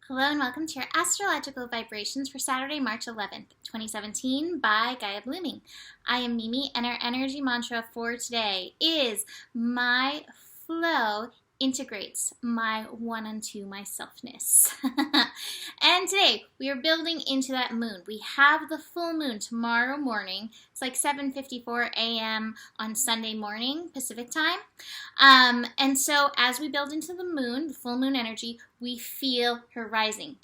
Hello and welcome to your astrological vibrations for Saturday, March 11th, 2017 by Gaia Blooming. I am Mimi and our energy mantra for today is my flow integrates my one unto myselfness. And today we are building into that moon. We have the full moon tomorrow morning. It's like 7:54 a.m. on Sunday morning Pacific time. And so as we build into the moon, the full moon energy, we feel her rising.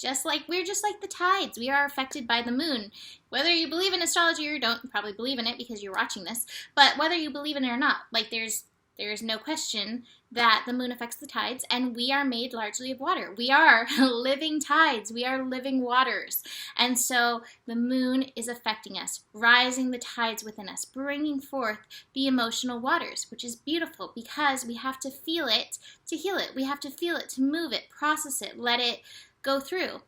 We're just like the tides. We are affected by the moon. Whether you believe in astrology or don't, you probably believe in it because you're watching this, but whether you believe in it or not, there's no question that the moon affects the tides, and we are made largely of water. We are living tides. We are living waters. And so the moon is affecting us, rising the tides within us, bringing forth the emotional waters, which is beautiful because we have to feel it to heal it. We have to feel it to move it, process it, let it go through.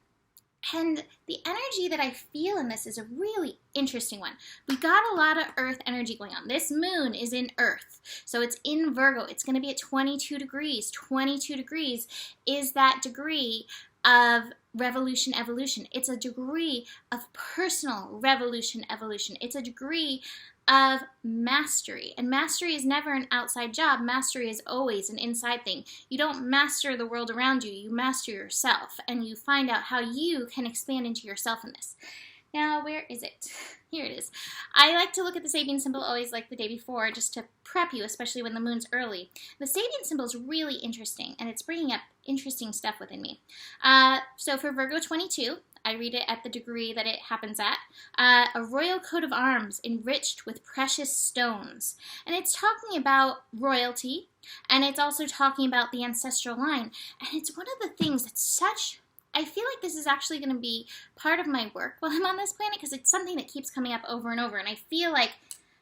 And the energy that I feel in this is a really interesting one. We got a lot of earth energy going on. This moon is in earth, so it's in Virgo. It's going to be at 22 degrees. 22 degrees is that degree of revolution, evolution. It's a degree of personal revolution, evolution. It's a degree of mastery. And mastery is never an outside job. Mastery is always an inside thing. You don't master the world around you. You master yourself, and you find out how you can expand into yourself in this. Now, where is it? Here it is. I like to look at the Sabian symbol always like the day before just to prep you, especially when the moon's early. The Sabian symbol is really interesting, and it's bringing up interesting stuff within me. So for Virgo 22, I read it at the degree that it happens at. A royal coat of arms enriched with precious stones. And it's talking about royalty, and it's also talking about the ancestral line. And it's one of the things that's I feel like this is actually going to be part of my work while I'm on this planet because it's something that keeps coming up over and over, and I feel like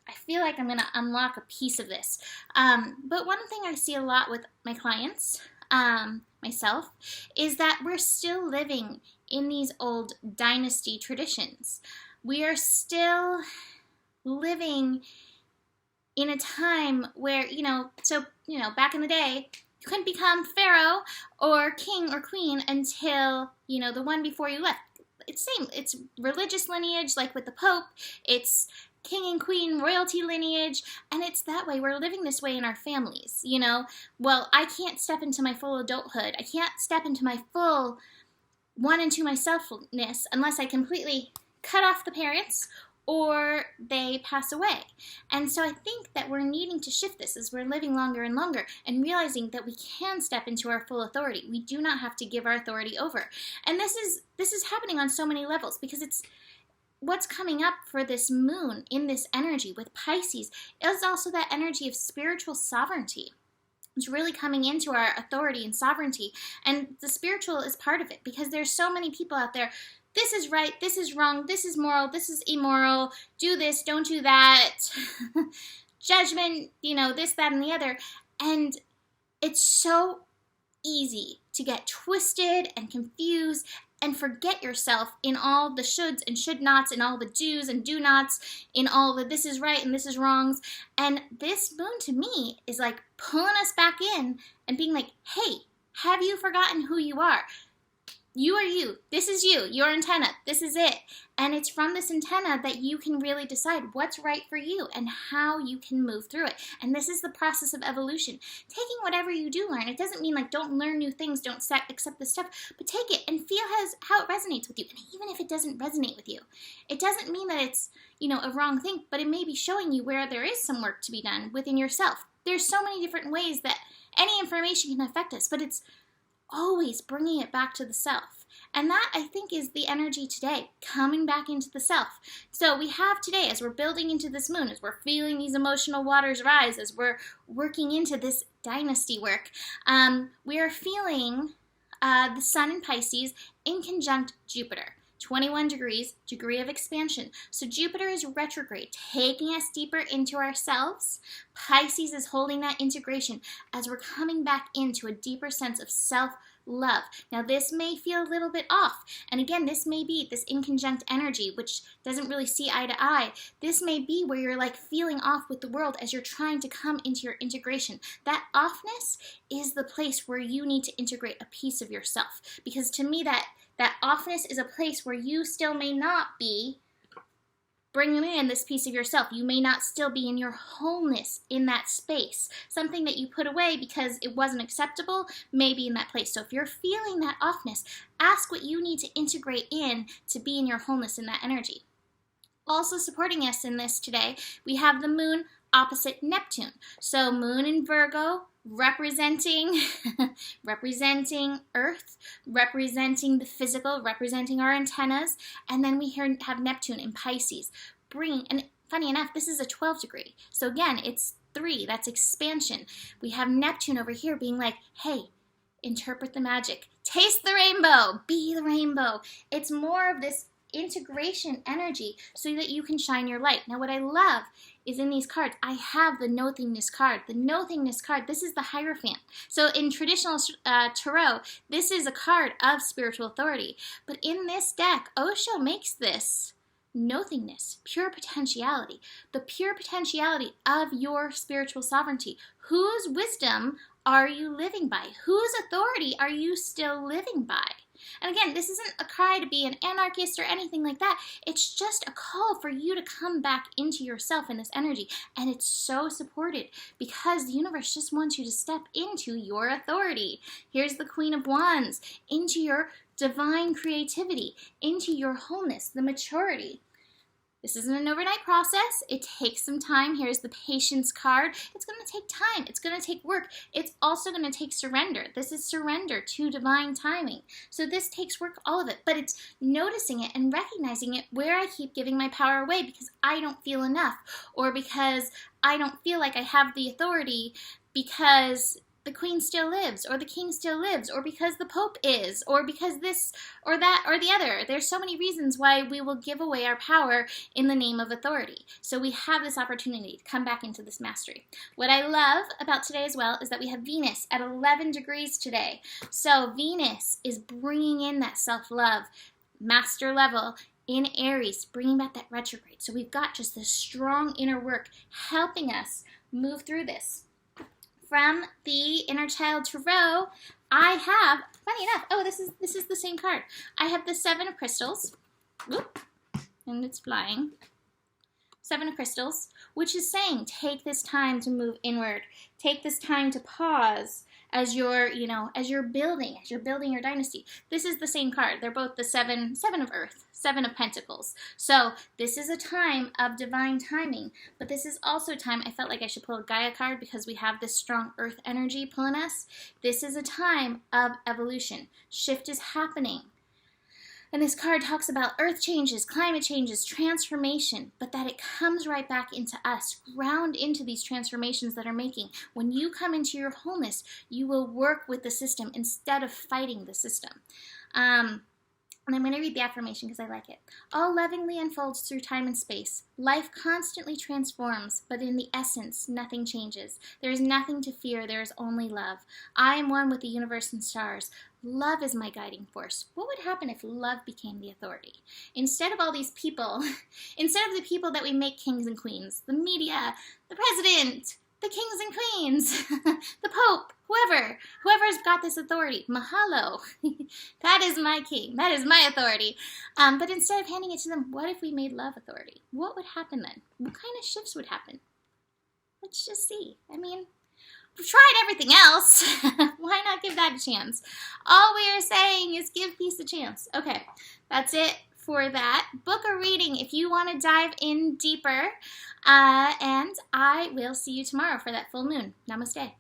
I'm going to unlock a piece of this. But one thing I see a lot with my clients, myself, is that we're still living in these old dynasty traditions. We are still living in a time where, back in the day, you couldn't become pharaoh or king or queen until, the one before you left. It's religious lineage, like with the Pope. It's king and queen royalty lineage, and it's that way. We're living this way in our families, Well, I can't step into my full adulthood. I can't step into my full one into myselfness unless I completely cut off the parents or they pass away. And so I think that we're needing to shift this as we're living longer and longer and realizing that we can step into our full authority. We do not have to give our authority over. And this is happening on so many levels because it's what's coming up for this moon in this energy with Pisces is also that energy of spiritual sovereignty. It's really coming into our authority and sovereignty, and the spiritual is part of it because there's so many people out there. This is right, this is wrong, this is moral, this is immoral, do this, don't do that, judgment, this, that, and the other. And it's so easy to get twisted and confused and forget yourself in all the shoulds and should nots, in all the do's and do nots, in all the this is right and this is wrongs. And this moon to me is like pulling us back in and being like, hey, have you forgotten who you are? You are you. This is you. Your antenna. This is it. And it's from this antenna that you can really decide what's right for you and how you can move through it. And this is the process of evolution. Taking whatever you do learn, it doesn't mean like don't learn new things, don't accept this stuff, but take it and feel how it resonates with you. And even if it doesn't resonate with you, it doesn't mean that it's, a wrong thing, but it may be showing you where there is some work to be done within yourself. There's so many different ways that any information can affect us, but it's always bringing it back to the self. And that, I think, is the energy today, coming back into the self. So we have today, as we're building into this moon, as we're feeling these emotional waters rise, as we're working into this dynasty work, we are feeling the sun in Pisces in conjunct Jupiter. 21 degrees, degree of expansion. So Jupiter is retrograde, taking us deeper into ourselves. Pisces is holding that integration as we're coming back into a deeper sense of love. Now this may feel a little bit off, and again, this may be this inconjunct energy, which doesn't really see eye to eye. This may be where you're like feeling off with the world as you're trying to come into your integration. That offness is the place where you need to integrate a piece of yourself, because to me that offness is a place where you still may not be bringing in this piece of yourself. You may not still be in your wholeness in that space. Something that you put away because it wasn't acceptable may be in that place. So if you're feeling that offness, ask what you need to integrate in to be in your wholeness in that energy. Also supporting us in this today, we have the moon opposite Neptune. So moon in Virgo, representing Earth, representing the physical, representing our antennas, and then we have Neptune in Pisces, bringing, and funny enough, this is a 12 degree, so again, it's 3, that's expansion. We have Neptune over here being like, hey, interpret the magic, taste the rainbow, be the rainbow. It's more of this integration energy so that you can shine your light. Now what I love is in these cards, I have the nothingness card. The nothingness card, this is the Hierophant. So in traditional tarot, this is a card of spiritual authority. But in this deck, Osho makes this nothingness, pure potentiality, the pure potentiality of your spiritual sovereignty. Whose wisdom are you living by? Whose authority are you still living by? And again, this isn't a cry to be an anarchist or anything like that. It's just a call for you to come back into yourself in this energy. And it's so supported because the universe just wants you to step into your authority. Here's the Queen of Wands, into your divine creativity, into your wholeness, the maturity. This isn't an overnight process. It takes some time. Here's the Patience card. It's going to take time. It's going to take work. It's also going to take surrender. This is surrender to divine timing. So this takes work, all of it, but it's noticing it and recognizing it where I keep giving my power away because I don't feel enough, or because I don't feel like I have the authority because the Queen still lives, or the King still lives, or because the Pope is, or because this or that or the other. There's so many reasons why we will give away our power in the name of authority. So we have this opportunity to come back into this mastery. What I love about today as well is that we have Venus at 11 degrees today. So Venus is bringing in that self-love, master level, in Aries, bringing back that retrograde. So we've got just this strong inner work helping us move through this. From the Inner Child Tarot, I have, funny enough, oh, this is the same card. I have the 7 of Crystals, whoop, and it's flying. 7 of Crystals, which is saying take this time to move inward. Take this time to pause as you're building your dynasty. This is the same card. They're both the 7 of Earth, 7 of Pentacles. So this is a time of divine timing, but this is also a time, I felt like I should pull a Gaia card because we have this strong Earth energy pulling us. This is a time of evolution. Shift is happening. And this card talks about earth changes, climate changes, transformation, but that it comes right back into us, ground into these transformations that are making. When you come into your wholeness, you will work with the system instead of fighting the system. And I'm going to read the affirmation because I like it. All lovingly unfolds through time and space. Life constantly transforms, but in the essence, nothing changes. There is nothing to fear. There is only love. I am one with the universe and stars. Love is my guiding force. What would happen if love became the authority? Instead of all these people, instead of the people that we make kings and queens, the media, the president, the kings and queens, the Pope, whoever's got this authority, mahalo, that is my king, that is my authority. But instead of handing it to them, what if we made love authority? What would happen then? What kind of shifts would happen? Let's just see. I mean, we've tried everything else. Why not give that a chance? All we are saying is give peace a chance. Okay, that's it for that. Book a reading if you want to dive in deeper. And I will see you tomorrow for that full moon. Namaste.